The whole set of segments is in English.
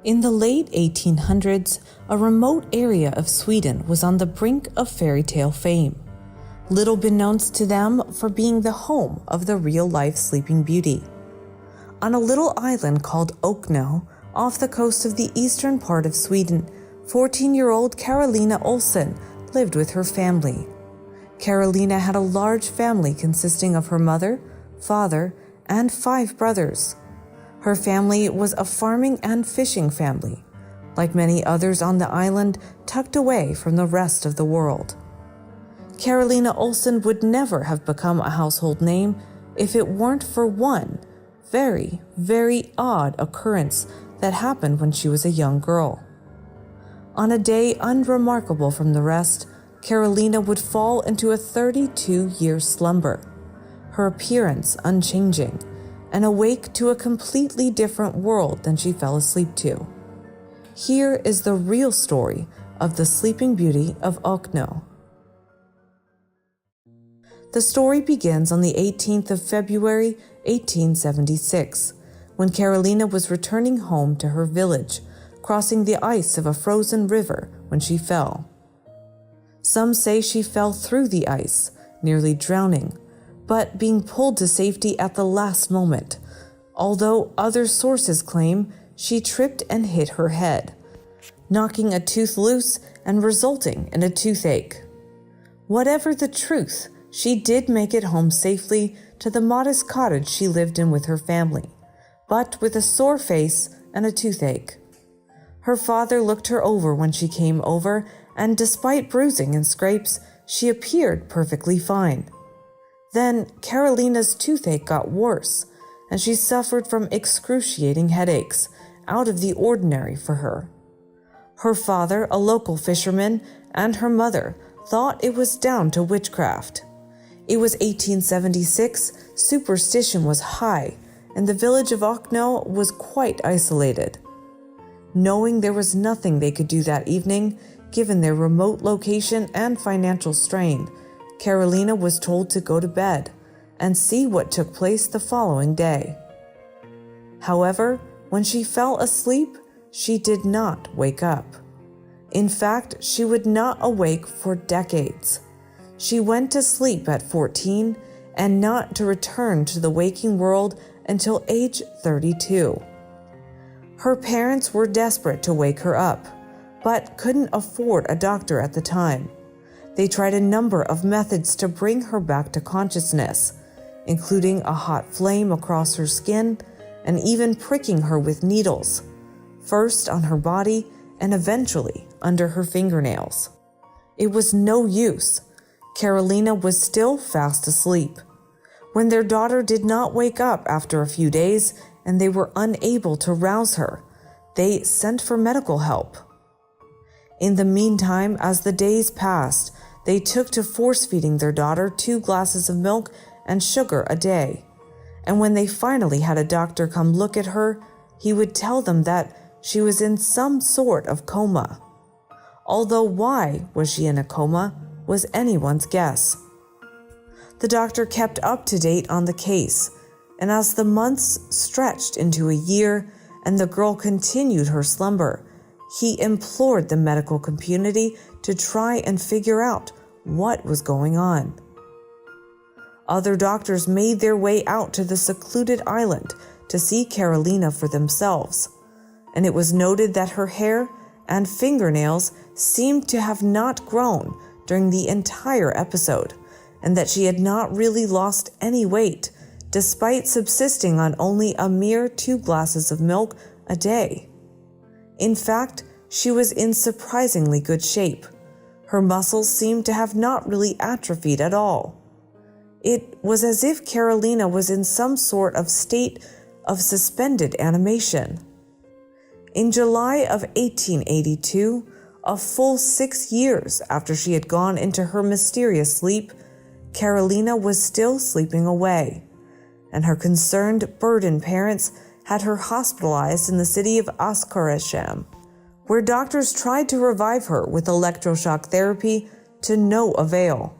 In the late 1800s, a remote area of Sweden was on the brink of fairy tale fame, little beknownst to them for being the home of the real-life Sleeping Beauty. On a little island called Okno, off the coast of the eastern part of Sweden, 14-year-old Carolina Olsen lived with her family. Carolina had a large family consisting of her mother, father, and 5 brothers. Her family was a farming and fishing family, like many others on the island, tucked away from the rest of the world. Carolina Olsen would never have become a household name if it weren't for one very, very odd occurrence that happened when she was a young girl. On a day unremarkable from the rest, Carolina would fall into a 32-year slumber, her appearance unchanging, and awake to a completely different world than she fell asleep to. Here is the real story of the Sleeping Beauty of Okno. The story begins on the 18th of February, 1876, when Carolina was returning home to her village, crossing the ice of a frozen river when she fell. Some say she fell through the ice, nearly drowning, but being pulled to safety at the last moment, although other sources claim she tripped and hit her head, knocking a tooth loose and resulting in a toothache. Whatever the truth, she did make it home safely to the modest cottage she lived in with her family, but with a sore face and a toothache. Her father looked her over when she came over, and despite bruising and scrapes, she appeared perfectly fine. Then Carolina's toothache got worse, and she suffered from excruciating headaches, out of the ordinary for her. Her father, a local fisherman, and her mother thought it was down to witchcraft. It was 1876, superstition was high, and the village of Okno was quite isolated. Knowing there was nothing they could do that evening, given their remote location and financial strain, Carolina was told to go to bed and see what took place the following day. However, when she fell asleep, she did not wake up. In fact, she would not awake for decades. She went to sleep at 14 and not to return to the waking world until age 32. Her parents were desperate to wake her up, but couldn't afford a doctor at the time. They tried a number of methods to bring her back to consciousness, including a hot flame across her skin and even pricking her with needles, first on her body and eventually under her fingernails. It was no use. Carolina was still fast asleep. When their daughter did not wake up after a few days and they were unable to rouse her, they sent for medical help. In the meantime, as the days passed, they took to force-feeding their daughter 2 glasses of milk and sugar a day. And when they finally had a doctor come look at her, he would tell them that she was in some sort of coma. Although why was she in a coma was anyone's guess. The doctor kept up to date on the case, and as the months stretched into a year and the girl continued her slumber, he implored the medical community to try and figure out what was going on. Other doctors made their way out to the secluded island to see Carolina for themselves, and it was noted that her hair and fingernails seemed to have not grown during the entire episode, and that she had not really lost any weight, despite subsisting on only a mere 2 glasses of milk a day. In fact, she was in surprisingly good shape. Her muscles seemed to have not really atrophied at all. It was as if Carolina was in some sort of state of suspended animation. In July of 1882, a full 6 years after she had gone into her mysterious sleep, Carolina was still sleeping away, and her concerned, burdened parents had her hospitalized in the city of Askarasham, where doctors tried to revive her with electroshock therapy to no avail.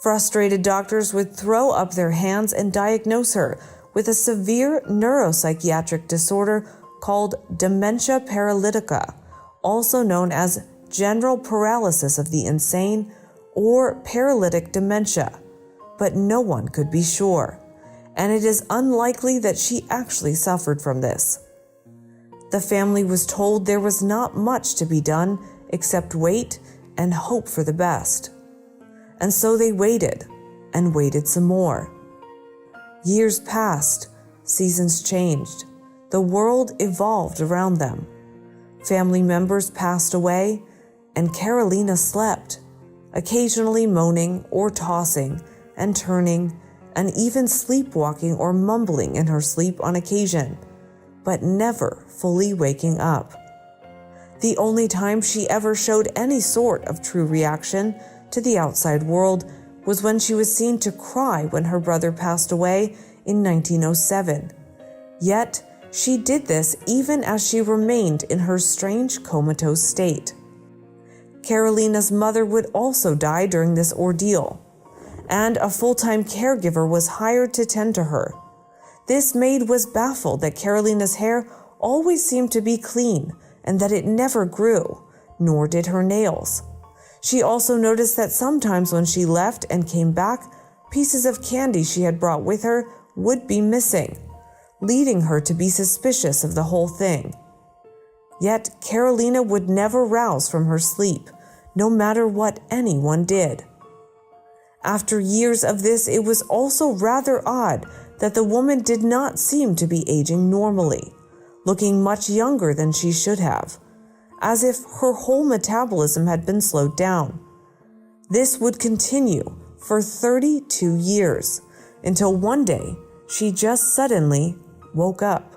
Frustrated doctors would throw up their hands and diagnose her with a severe neuropsychiatric disorder called dementia paralytica, also known as general paralysis of the insane or paralytic dementia, but no one could be sure, and it is unlikely that she actually suffered from this. The family was told there was not much to be done except wait and hope for the best. And so they waited and waited some more. Years passed, seasons changed, the world evolved around them. Family members passed away, and Carolina slept, occasionally moaning or tossing and turning, and even sleepwalking or mumbling in her sleep on occasion, but never fully waking up. The only time she ever showed any sort of true reaction to the outside world was when she was seen to cry when her brother passed away in 1907. Yet, she did this even as she remained in her strange comatose state. Carolina's mother would also die during this ordeal, and a full-time caregiver was hired to tend to her. This maid was baffled that Carolina's hair always seemed to be clean and that it never grew, nor did her nails. She also noticed that sometimes when she left and came back, pieces of candy she had brought with her would be missing, leading her to be suspicious of the whole thing. Yet Carolina would never rouse from her sleep, no matter what anyone did. After years of this, it was also rather odd that the woman did not seem to be aging normally, looking much younger than she should have, as if her whole metabolism had been slowed down. This would continue for 32 years, until one day she just suddenly woke up.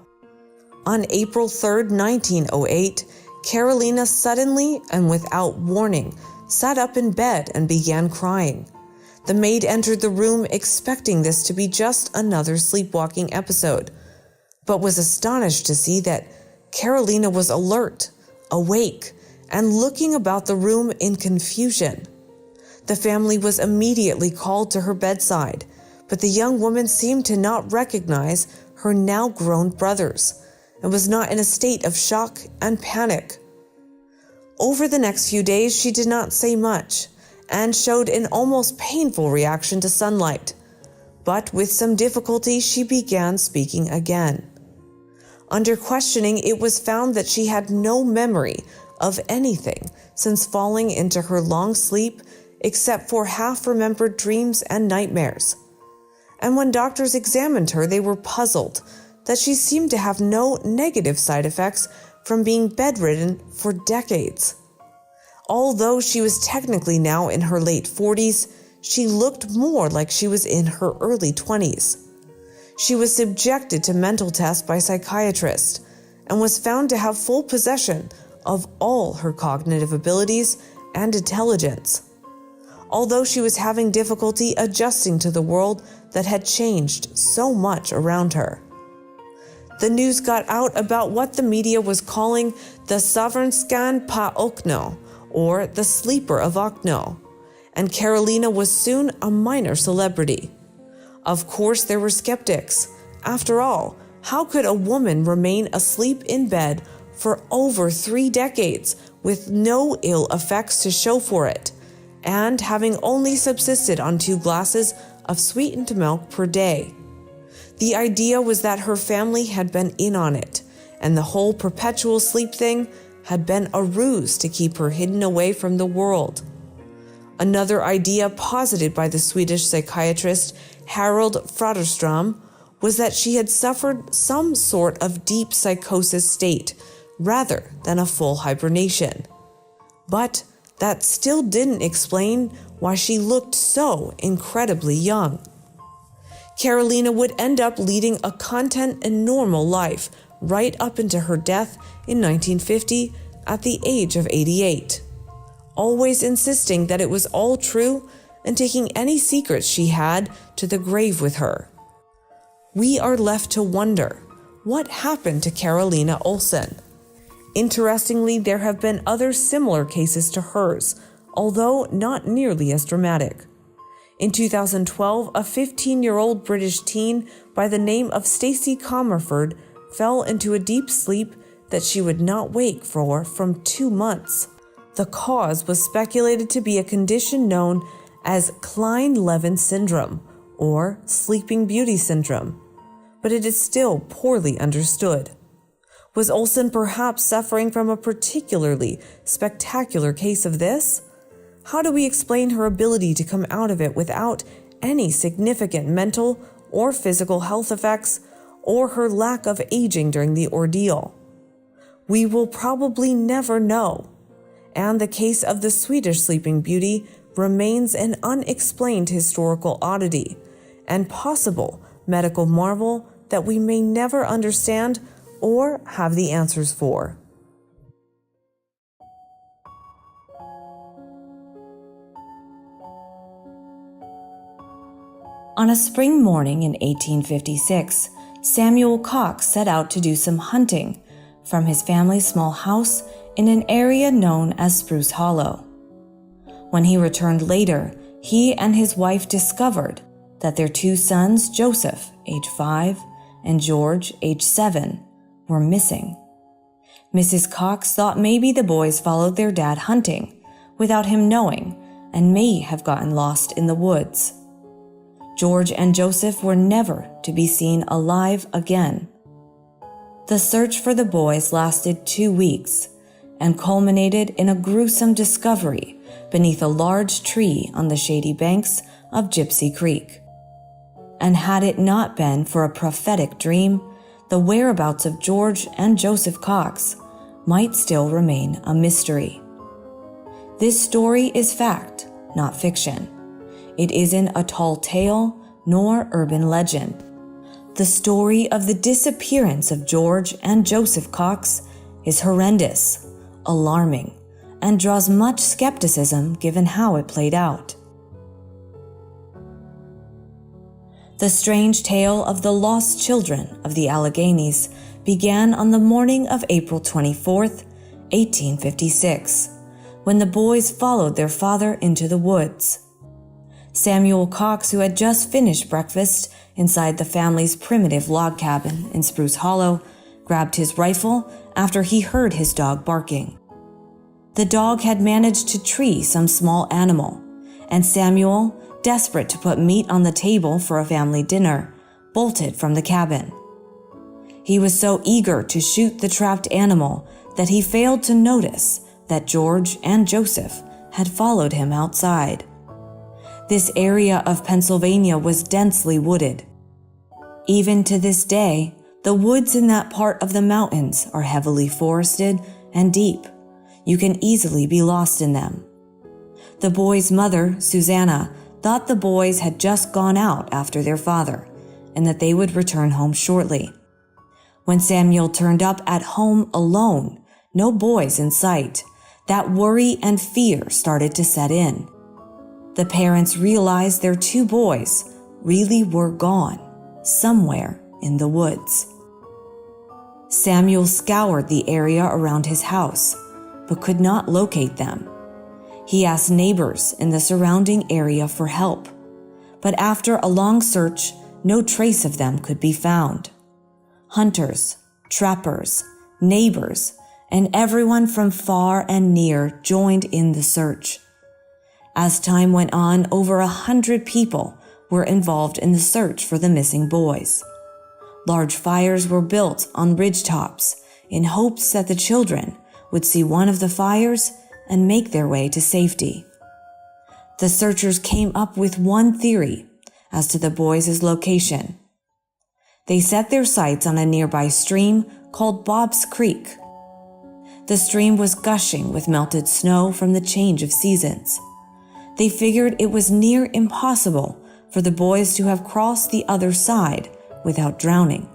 On April 3, 1908, Carolina suddenly and without warning sat up in bed and began crying. The maid entered the room expecting this to be just another sleepwalking episode, but was astonished to see that Carolina was alert, awake, and looking about the room in confusion. The family was immediately called to her bedside, but the young woman seemed to not recognize her now grown brothers and was not in a state of shock and panic. Over the next few days, she did not say much and showed an almost painful reaction to sunlight, but with some difficulty she began speaking again. Under questioning, it was found that she had no memory of anything since falling into her long sleep except for half-remembered dreams and nightmares. And when doctors examined her, they were puzzled that she seemed to have no negative side effects from being bedridden for decades. Although she was technically now in her late 40s, she looked more like she was in her early 20s. She was subjected to mental tests by psychiatrists and was found to have full possession of all her cognitive abilities and intelligence. Although she was having difficulty adjusting to the world that had changed so much around her. The news got out about what the media was calling the Sovereinskan pa Okno, or the Sleeper of Okno, and Carolina was soon a minor celebrity. Of course, there were skeptics. After all, how could a woman remain asleep in bed for over 3 decades with no ill effects to show for it, and having only subsisted on 2 glasses of sweetened milk per day? The idea was that her family had been in on it, and the whole perpetual sleep thing had been a ruse to keep her hidden away from the world. Another idea posited by the Swedish psychiatrist Harold Fraderstrom was that she had suffered some sort of deep psychosis state rather than a full hibernation. But that still didn't explain why she looked so incredibly young. Carolina would end up leading a content and normal life right up into her death in 1950 at the age of 88, always insisting that it was all true and taking any secrets she had to the grave with her. We are left to wonder, what happened to Carolina Olsen? Interestingly, there have been other similar cases to hers, although not nearly as dramatic. In 2012, a 15-year-old British teen by the name of Stacey Comerford fell into a deep sleep that she would not wake for from 2 months. The cause was speculated to be a condition known as Klein-Levin syndrome or Sleeping Beauty syndrome, but it is still poorly understood. Was Olsen perhaps suffering from a particularly spectacular case of this? How do we explain her ability to come out of it without any significant mental or physical health effects, or her lack of aging during the ordeal? We will probably never know, and the case of the Swedish Sleeping Beauty remains an unexplained historical oddity and possible medical marvel that we may never understand or have the answers for. On a spring morning in 1856, Samuel Cox set out to do some hunting from his family's small house in an area known as Spruce Hollow. When he returned later, he and his wife discovered that their 2 sons, Joseph, age 5, and George, age 7, were missing. Mrs. Cox thought maybe the boys followed their dad hunting without him knowing and may have gotten lost in the woods. George and Joseph were never to be seen alive again. The search for the boys lasted 2 weeks and culminated in a gruesome discovery beneath a large tree on the shady banks of Gypsy Creek. And had it not been for a prophetic dream, the whereabouts of George and Joseph Cox might still remain a mystery. This story is fact, not fiction. It isn't a tall tale nor urban legend. The story of the disappearance of George and Joseph Cox is horrendous, alarming, and draws much skepticism given how it played out. The strange tale of the lost children of the Alleghenies began on the morning of April 24th, 1856, when the boys followed their father into the woods. Samuel Cox, who had just finished breakfast inside the family's primitive log cabin in Spruce Hollow, grabbed his rifle after he heard his dog barking. The dog had managed to tree some small animal, and Samuel, desperate to put meat on the table for a family dinner, bolted from the cabin. He was so eager to shoot the trapped animal that he failed to notice that George and Joseph had followed him outside. This area of Pennsylvania was densely wooded. Even to this day, the woods in that part of the mountains are heavily forested and deep. You can easily be lost in them. The boys' mother, Susanna, thought the boys had just gone out after their father and that they would return home shortly. When Samuel turned up at home alone, no boys in sight, that worry and fear started to set in. The parents realized their 2 boys really were gone, somewhere in the woods. Samuel scoured the area around his house, but could not locate them. He asked neighbors in the surrounding area for help, but after a long search, no trace of them could be found. Hunters, trappers, neighbors, and everyone from far and near joined in the search. As time went on, over 100 people were involved in the search for the missing boys. Large fires were built on ridgetops in hopes that the children would see one of the fires and make their way to safety. The searchers came up with one theory as to the boys' location. They set their sights on a nearby stream called Bob's Creek. The stream was gushing with melted snow from the change of seasons. They figured it was near impossible for the boys to have crossed the other side without drowning.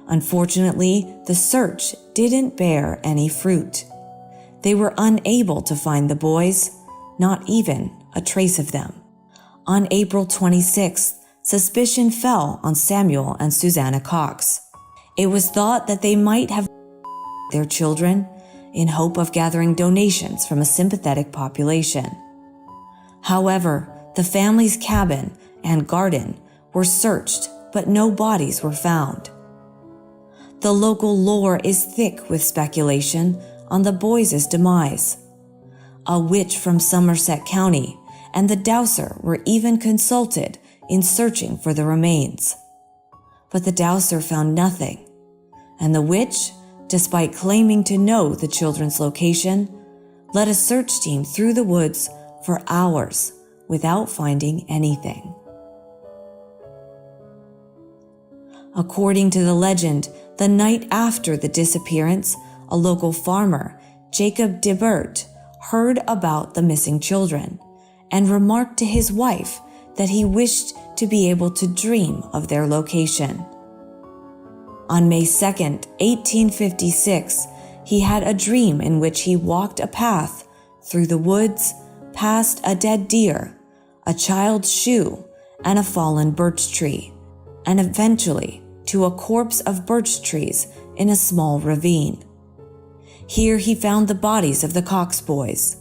Unfortunately, the search didn't bear any fruit. They were unable to find the boys, not even a trace of them. On April 26th, suspicion fell on Samuel and Susanna Cox. It was thought that they might have their children in hope of gathering donations from a sympathetic population. However, the family's cabin and garden were searched, but no bodies were found. The local lore is thick with speculation on the boys' demise. A witch from Somerset County and the dowser were even consulted in searching for the remains. But the dowser found nothing, and the witch, despite claiming to know the children's location, led a search team through the woods for hours without finding anything. According to the legend, the night after the disappearance, a local farmer, Jacob DeBert, heard about the missing children and remarked to his wife that he wished to be able to dream of their location. On May 2nd, 1856, he had a dream in which he walked a path through the woods, past a dead deer, a child's shoe, and a fallen birch tree, and eventually to a corpse of birch trees in a small ravine. Here he found the bodies of the Cox boys.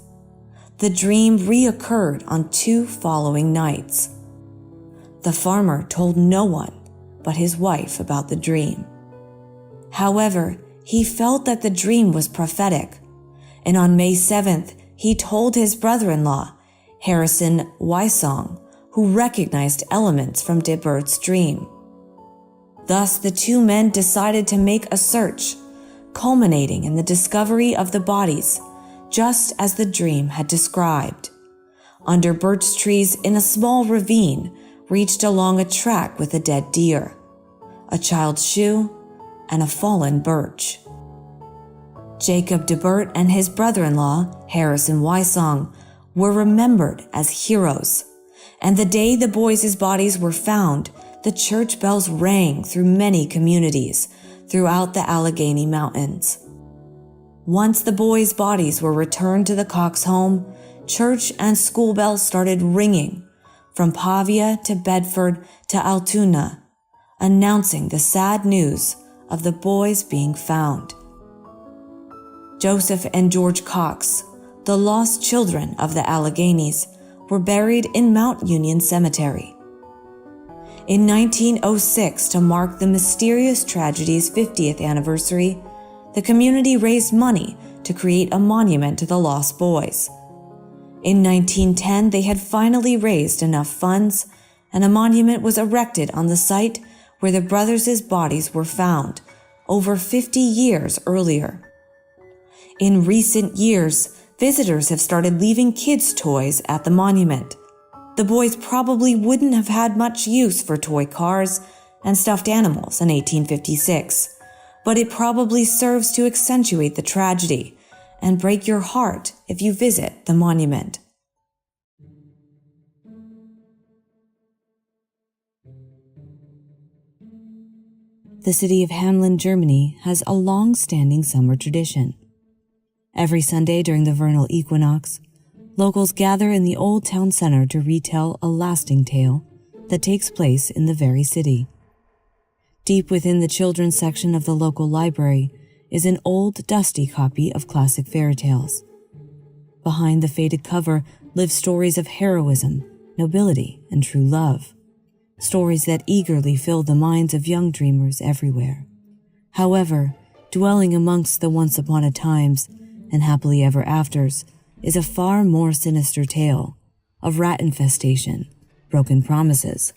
The dream reoccurred on 2 following nights. The farmer told no one but his wife about the dream. However, he felt that the dream was prophetic, and on May 7th, he told his brother-in-law, Harrison Wysong, who recognized elements from DeBert's dream. Thus, the 2 men decided to make a search, culminating in the discovery of the bodies, just as the dream had described. Under birch trees in a small ravine, reached along a track with a dead deer, a child's shoe, and a fallen birch. Jacob DeBert and his brother-in-law, Harrison Wysong, were remembered as heroes, and the day the boys' bodies were found, the church bells rang through many communities throughout the Allegheny Mountains. Once the boys' bodies were returned to the Cox home, church and school bells started ringing from Pavia to Bedford to Altoona, announcing the sad news of the boys being found. Joseph and George Cox, the lost children of the Alleghenies, were buried in Mount Union Cemetery. In 1906, to mark the mysterious tragedy's 50th anniversary, the community raised money to create a monument to the lost boys. In 1910, they had finally raised enough funds, and a monument was erected on the site where the brothers' bodies were found over 50 years earlier. In recent years, visitors have started leaving kids' toys at the monument. The boys probably wouldn't have had much use for toy cars and stuffed animals in 1856, but it probably serves to accentuate the tragedy and break your heart if you visit the monument. The city of Hamelin, Germany, has a long-standing summer tradition. Every Sunday during the vernal equinox, locals gather in the old town center to retell a lasting tale that takes place in the very city. Deep within the children's section of the local library is an old, dusty copy of classic fairy tales. Behind the faded cover live stories of heroism, nobility, and true love. Stories that eagerly fill the minds of young dreamers everywhere. However, dwelling amongst the once upon a times and happily ever afters is a far more sinister tale of rat infestation, broken promises,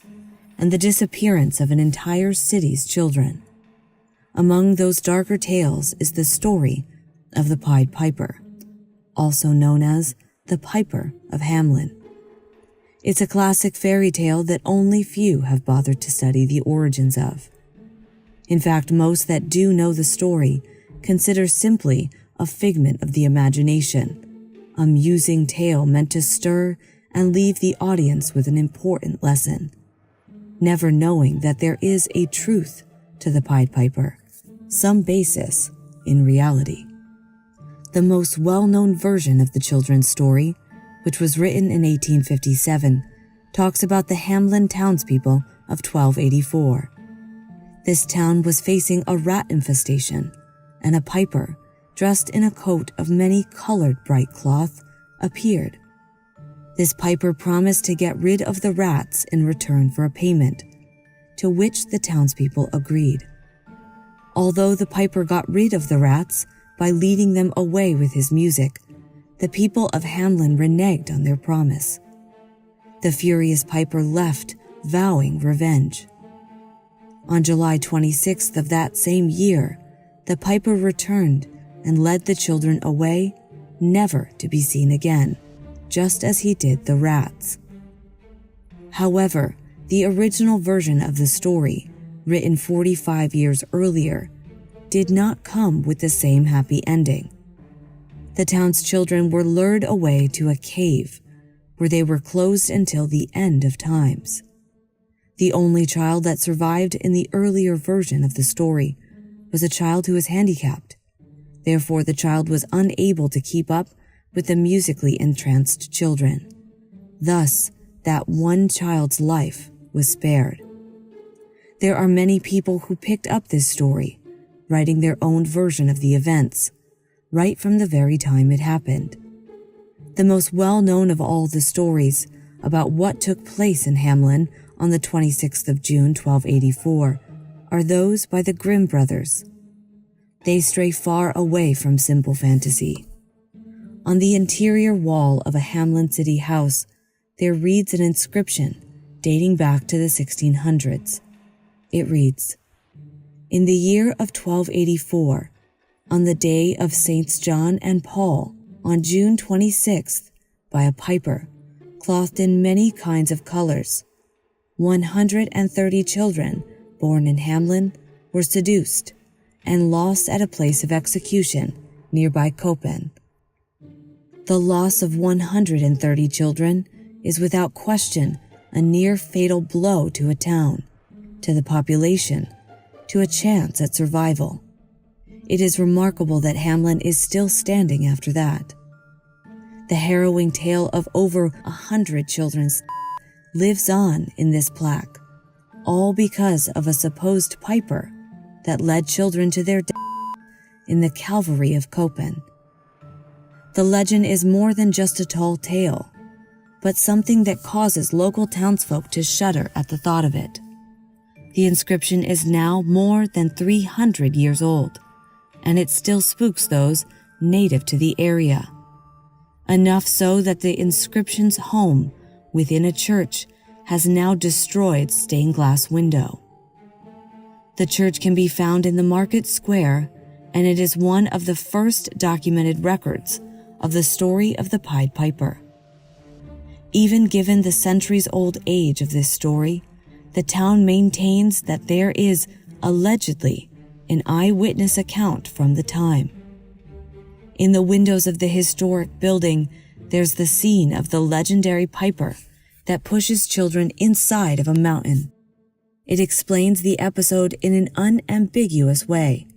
and the disappearance of an entire city's children. Among those darker tales is the story of the Pied Piper, also known as the Piper of Hamelin. It's a classic fairy tale that only few have bothered to study the origins of. In fact, most that do know the story consider simply a figment of the imagination, a musing tale meant to stir and leave the audience with an important lesson, never knowing that there is a truth to the Pied Piper, some basis in reality. The most well-known version of the children's story, which was written in 1857, talks about the Hamelin townspeople of 1284. This town was facing a rat infestation, and a piper, dressed in a coat of many colored bright cloth, appeared. This piper promised to get rid of the rats in return for a payment, to which the townspeople agreed. Although the piper got rid of the rats by leading them away with his music, the people of Hamlin reneged on their promise. The furious piper left, vowing revenge. On July 26th of that same year, the piper returned and led the children away, never to be seen again, just as he did the rats. However, the original version of the story, written 45 years earlier, did not come with the same happy ending. The town's children were lured away to a cave, where they were closed until the end of times. The only child that survived in the earlier version of the story was a child who was handicapped. Therefore, the child was unable to keep up with the musically entranced children. Thus, that one child's life was spared. There are many people who picked up this story, writing their own version of the events, right from the very time it happened. The most well-known of all the stories about what took place in Hamlin on the 26th of June, 1284, are those by the Grimm brothers. They stray far away from simple fantasy. On the interior wall of a Hamlin city house, there reads an inscription dating back to the 1600s. It reads, "In the year of 1284, on the day of Saints John and Paul, on June 26th, by a piper, clothed in many kinds of colors, 130 children born in Hamlin were seduced and lost at a place of execution nearby Copen. The loss of 130 children is without question a near fatal blow to a town, to the population, to a chance at survival. It is remarkable that Hamlin is still standing after that. The harrowing tale of over 100 children's lives on in this plaque, all because of a supposed piper that led children to their death in the Calvary of Copen. The legend is more than just a tall tale, but something that causes local townsfolk to shudder at the thought of it. The inscription is now more than 300 years old, and it still spooks those native to the area. Enough so that the inscription's home within a church has now destroyed stained glass window. The church can be found in the market square, and it is one of the first documented records of the story of the Pied Piper. Even given the centuries-old age of this story, the town maintains that there is, allegedly, an eyewitness account from the time. In the windows of the historic building, there's the scene of the legendary piper that pushes children inside of a mountain. It explains the episode in an unambiguous way.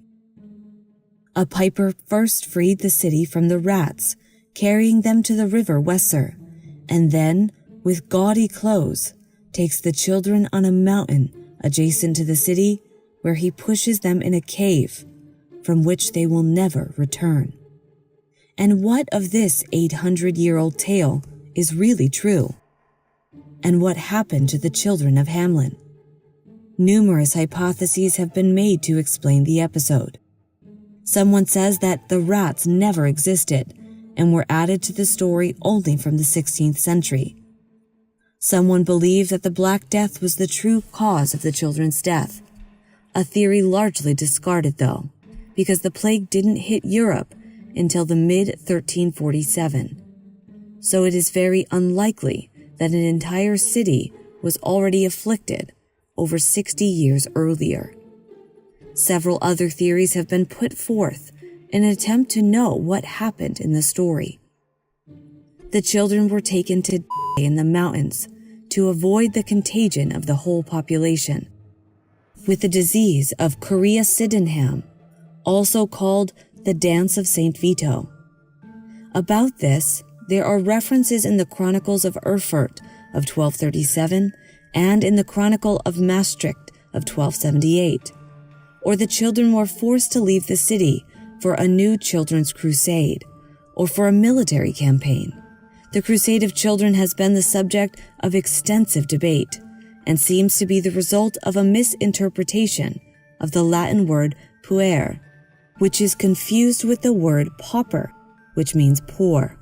A piper first freed the city from the rats, carrying them to the river Weser, and then, with gaudy clothes, takes the children on a mountain adjacent to the city, where he pushes them in a cave, from which they will never return. And what of this 800-year-old tale is really true? And what happened to the children of Hamlin? Numerous hypotheses have been made to explain the episode. Someone says that the rats never existed and were added to the story only from the 16th century. Someone believes that the Black Death was the true cause of the children's death, a theory largely discarded though, because the plague didn't hit Europe until the mid-1347. So it is very unlikely that an entire city was already afflicted over 60 years earlier. Several other theories have been put forth in an attempt to know what happened in the story. The children were taken to die in the mountains to avoid the contagion of the whole population, with the disease of Chorea Sydenham, also called the Dance of St. Vito. About this, there are references in the Chronicles of Erfurt of 1237 and in the Chronicle of Maastricht of 1278, or the children were forced to leave the city for a new children's crusade, or for a military campaign. The Crusade of Children has been the subject of extensive debate and seems to be the result of a misinterpretation of the Latin word puer, which is confused with the word pauper, which means poor.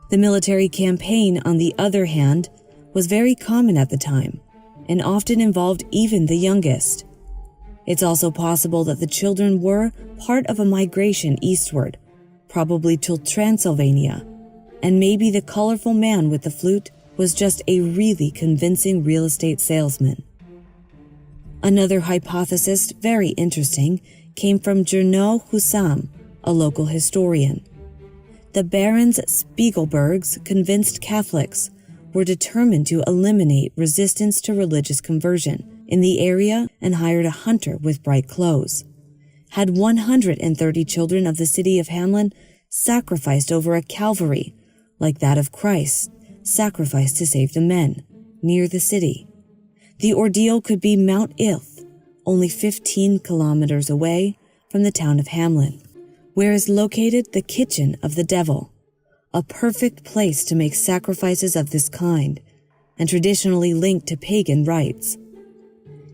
The military campaign, on the other hand, was very common at the time and often involved even the youngest. It's also possible that the children were part of a migration eastward, probably to Transylvania, and maybe the colorful man with the flute was just a really convincing real estate salesman. Another hypothesis, very interesting, came from Jerno Hussam, a local historian. The Barons Spiegelbergs, convinced Catholics, were determined to eliminate resistance to religious conversion in the area and hired a hunter with bright clothes. Had 130 children of the city of Hamelin sacrificed over a Calvary, like that of Christ, sacrificed to save the men, near the city. The ordeal could be Mount Ilth, only 15 kilometers away from the town of Hamelin, where is located the Kitchen of the Devil, a perfect place to make sacrifices of this kind, and traditionally linked to pagan rites.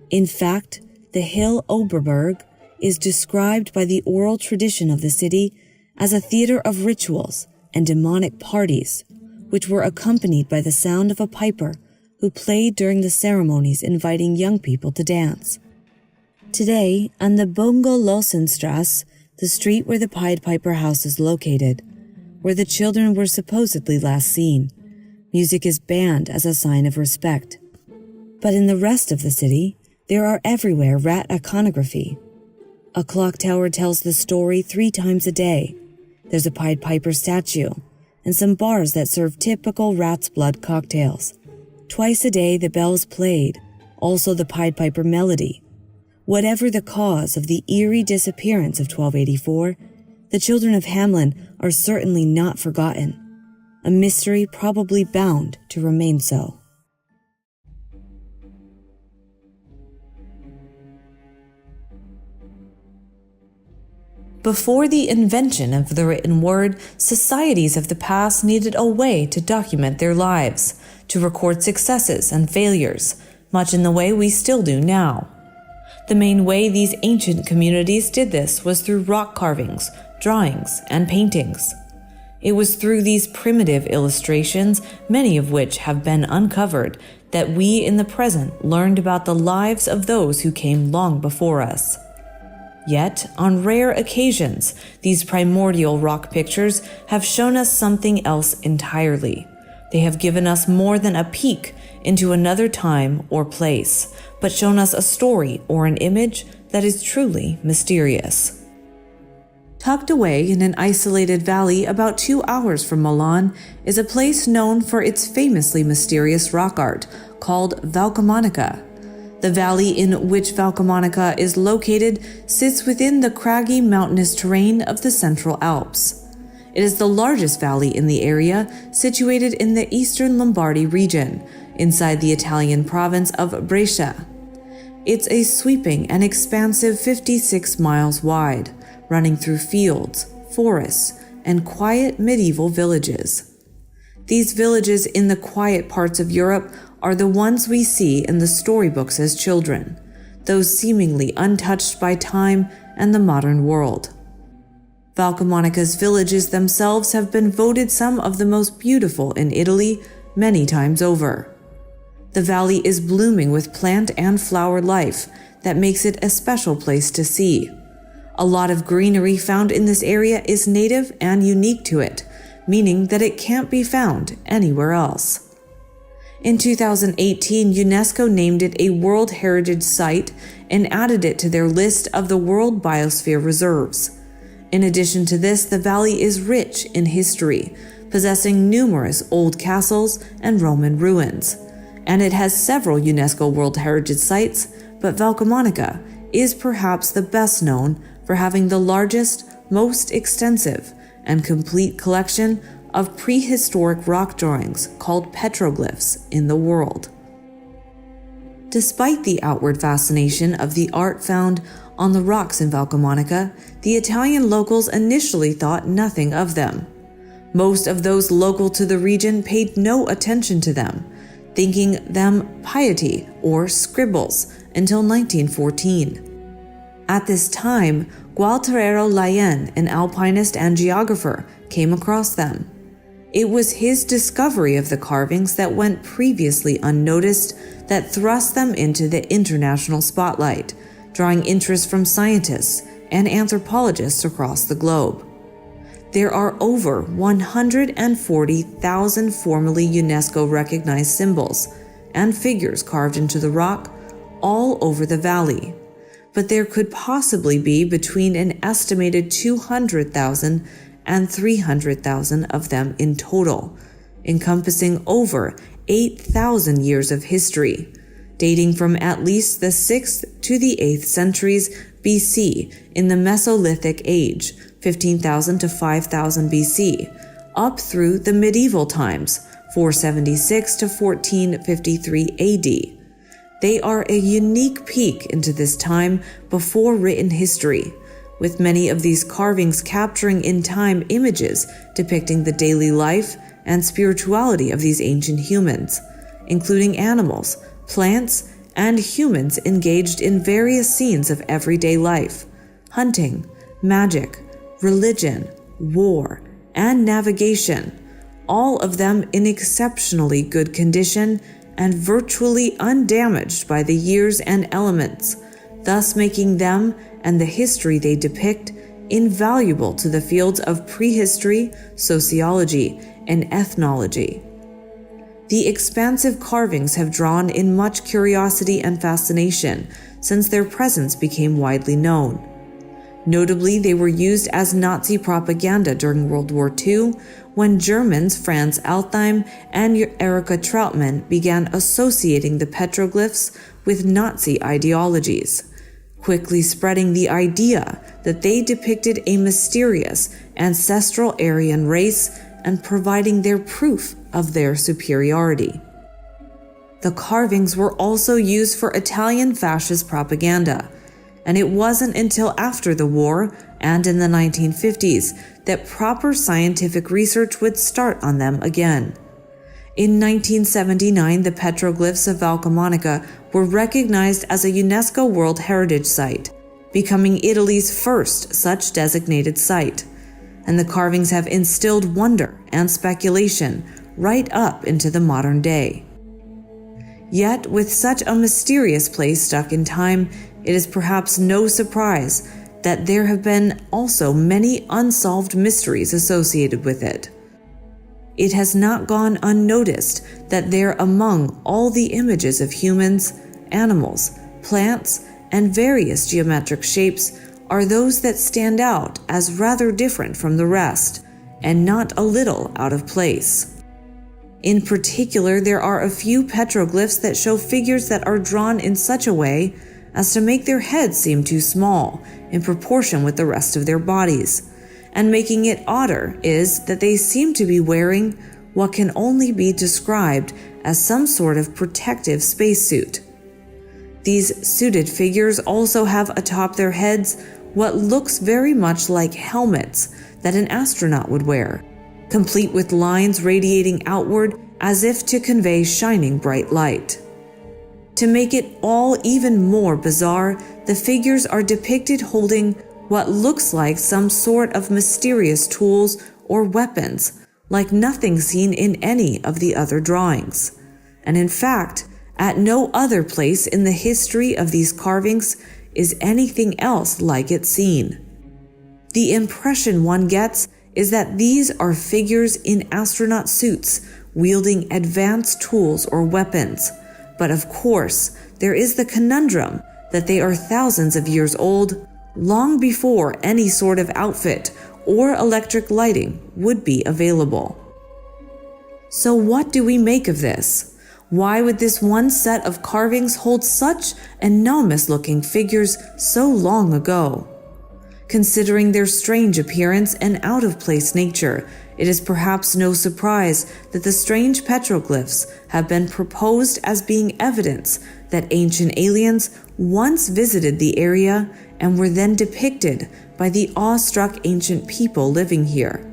In fact, the hill Oberberg is described by the oral tradition of the city as a theater of rituals and demonic parties, which were accompanied by the sound of a piper who played during the ceremonies, inviting young people to dance. Today, on the Bongo-Lossenstrasse, the street where the Pied Piper house is located, where the children were supposedly last seen, music is banned as a sign of respect. But in the rest of the city, there are everywhere rat iconography. A clock tower tells the story 3 times a day. There's a Pied Piper statue, and some bars that serve typical rat's blood cocktails. Twice a day the bells played, also the Pied Piper melody. Whatever the cause of the eerie disappearance of 1284, the children of Hamelin are certainly not forgotten, a mystery probably bound to remain so. Before the invention of the written word, societies of the past needed a way to document their lives, to record successes and failures, much in the way we still do now. The main way these ancient communities did this was through rock carvings, drawings, and paintings. It was through these primitive illustrations, many of which have been uncovered, that we in the present learned about the lives of those who came long before us. Yet, on rare occasions, these primordial rock pictures have shown us something else entirely. They have given us more than a peek into another time or place, but shown us a story or an image that is truly mysterious. Tucked away in an isolated valley about 2 hours from Milan is a place known for its famously mysterious rock art called Valcamonica. The valley in which Valcamonica is located sits within the craggy mountainous terrain of the Central Alps. It is the largest valley in the area, situated in the eastern Lombardy region, inside the Italian province of Brescia. It's a sweeping and expansive 56 miles wide, running through fields, forests, and quiet medieval villages. These villages in the quiet parts of Europe are the ones we see in the storybooks as children, those seemingly untouched by time and the modern world. Valcamonica's villages themselves have been voted some of the most beautiful in Italy many times over. The valley is blooming with plant and flower life that makes it a special place to see. A lot of greenery found in this area is native and unique to it, meaning that it can't be found anywhere else. In 2018, UNESCO named it a World Heritage Site and added it to their list of the World Biosphere Reserves. In addition to this, the valley is rich in history, possessing numerous old castles and Roman ruins. And it has several UNESCO World Heritage Sites, but Valcamonica is perhaps the best known for having the largest, most extensive, and complete collection of prehistoric rock drawings called petroglyphs in the world. Despite the outward fascination of the art found on the rocks in Valcamonica, the Italian locals initially thought nothing of them. Most of those local to the region paid no attention to them, thinking them piety or scribbles until 1914. At this time, Gualterero Layen, an alpinist and geographer, came across them. It was his discovery of the carvings that went previously unnoticed that thrust them into the international spotlight, drawing interest from scientists and anthropologists across the globe. There are over 140,000 formally UNESCO-recognized symbols and figures carved into the rock all over the valley, but there could possibly be between an estimated 200,000 and 300,000 of them in total, encompassing over 8,000 years of history, dating from at least the 6th to the 8th centuries BC in the Mesolithic Age, 15,000 to 5,000 BC, up through the medieval times, 476 to 1453 AD. They are a unique peek into this time before written history, with many of these carvings capturing in time images depicting the daily life and spirituality of these ancient humans, including animals, plants, and humans engaged in various scenes of everyday life, hunting, magic, religion, war, and navigation, all of them in exceptionally good condition and virtually undamaged by the years and elements, thus making them and the history they depict invaluable to the fields of prehistory, sociology, and ethnology. The expansive carvings have drawn in much curiosity and fascination since their presence became widely known. Notably, they were used as Nazi propaganda during World War II when Germans Franz Altheim and Erika Trautmann began associating the petroglyphs with Nazi ideologies, quickly spreading the idea that they depicted a mysterious ancestral Aryan race and providing their proof of their superiority. The carvings were also used for Italian fascist propaganda, and it wasn't until after the war and in the 1950s that proper scientific research would start on them again. In 1979, the petroglyphs of Valcamonica were recognized as a UNESCO World Heritage Site, becoming Italy's first such designated site, and the carvings have instilled wonder and speculation right up into the modern day. Yet, with such a mysterious place stuck in time, it is perhaps no surprise that there have been also many unsolved mysteries associated with it. It has not gone unnoticed that there among all the images of humans, animals, plants, and various geometric shapes are those that stand out as rather different from the rest, and not a little out of place. In particular, there are a few petroglyphs that show figures that are drawn in such a way as to make their heads seem too small in proportion with the rest of their bodies, and making it odder is that they seem to be wearing what can only be described as some sort of protective spacesuit. These suited figures also have atop their heads what looks very much like helmets that an astronaut would wear, complete with lines radiating outward as if to convey shining bright light. To make it all even more bizarre, the figures are depicted holding what looks like some sort of mysterious tools or weapons, like nothing seen in any of the other drawings. And in fact, at no other place in the history of these carvings is anything else like it seen. The impression one gets is that these are figures in astronaut suits wielding advanced tools or weapons. But of course, there is the conundrum that they are thousands of years old, long before any sort of outfit or electric lighting would be available. So what do we make of this? Why would this one set of carvings hold such enormous-looking figures so long ago? Considering their strange appearance and out-of-place nature, it is perhaps no surprise that the strange petroglyphs have been proposed as being evidence that ancient aliens once visited the area and were then depicted by the awestruck ancient people living here.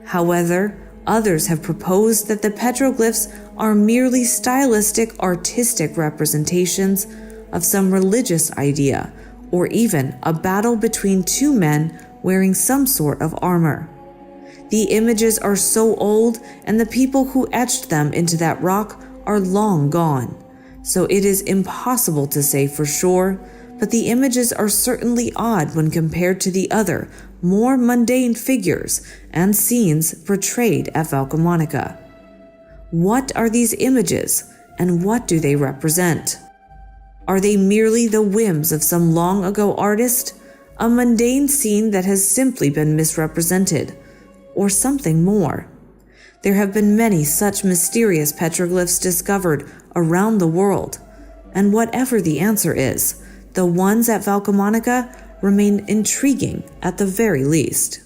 However, others have proposed that the petroglyphs are merely stylistic, artistic representations of some religious idea or even a battle between two men wearing some sort of armor. The images are so old, and the people who etched them into that rock are long gone, so it is impossible to say for sure, but the images are certainly odd when compared to the other, more mundane figures and scenes portrayed at Valcamonica. What are these images, and what do they represent? Are they merely the whims of some long-ago artist, a mundane scene that has simply been misrepresented, or something more? There have been many such mysterious petroglyphs discovered around the world, and whatever the answer is, the ones at Valcamonica remain intriguing at the very least.